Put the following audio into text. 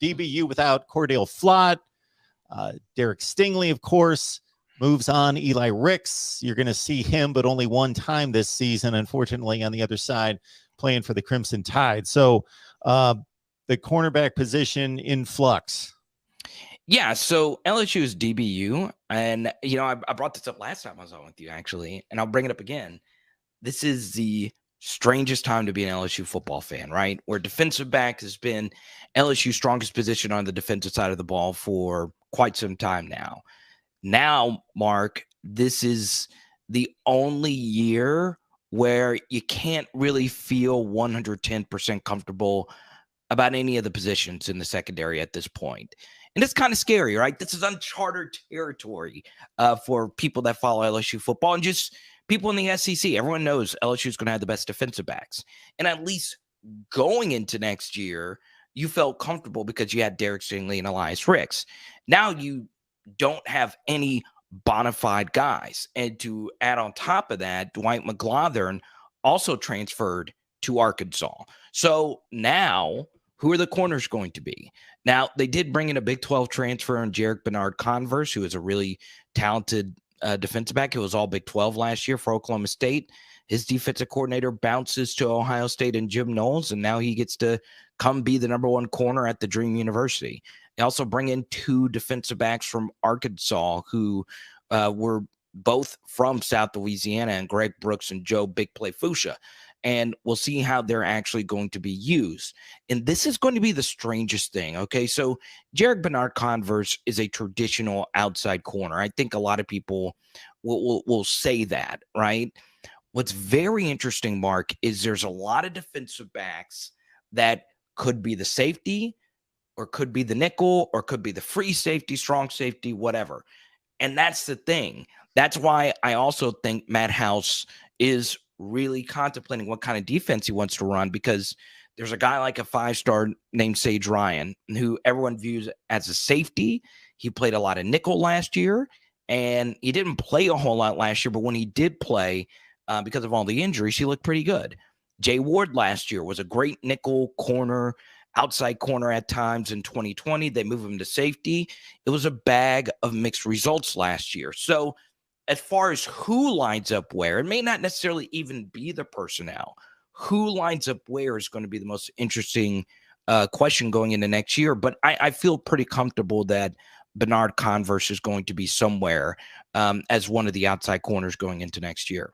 DBU without Cordale Flott. Derek Stingley, of course, moves on. Eli Ricks, you're going to see him, but only one time this season, unfortunately, on the other side, playing for the Crimson Tide. So the cornerback position in flux. Yeah, so LSU's DBU, and, I brought this up last time I was on with you, actually, and I'll bring it up again. This is the strangest time to be an LSU football fan, right? Where defensive back has been LSU's strongest position on the defensive side of the ball for quite some time now. Now, Mark, this is the only year where you can't really feel 110% comfortable about any of the positions in the secondary at this point. And it's kind of scary, right? This is uncharted territory for people that follow LSU football and just people in the SEC. Everyone knows LSU is going to have the best defensive backs. And at least going into next year, you felt comfortable because you had Derek Stingley and Elias Ricks. Now you don't have any bona fide guys. And to add on top of that, Dwight McGlothern also transferred to Arkansas. So now, who are the corners going to be? Now, they did bring in a Big 12 transfer in Jerrick Bernard-Converse, who is a really talented defensive back. He was all Big 12 last year for Oklahoma State. His defensive coordinator bounces to Ohio State and Jim Knowles, and now he gets to come be the number one corner at the Dream University. They also bring in two defensive backs from Arkansas who were both from South Louisiana, and Greg Brooks and Joe Big Play Foucha. And we'll see how they're actually going to be used. And this is going to be the strangest thing, okay? So Jerrick Bernard-Converse is a traditional outside corner. I think a lot of people will say that, right? What's very interesting, Mark, is there's a lot of defensive backs that could be the safety or could be the nickel or could be the free safety, strong safety, whatever. And that's the thing. That's why I also think Matt House is really contemplating what kind of defense he wants to run, because there's a guy like a 5-star named Sage Ryan who everyone views as a safety. He played a lot of nickel last year, and he didn't play a whole lot last year, but when he did play, because of all the injuries, he looked pretty good. Jay Ward last year was a great nickel corner, outside corner at times in 2020. They moved him to safety. It was a bag of mixed results last year. So as far as who lines up where, it may not necessarily even be the personnel. Who lines up where is going to be the most interesting question going into next year. But I feel pretty comfortable that Bernard-Converse is going to be somewhere as one of the outside corners going into next year.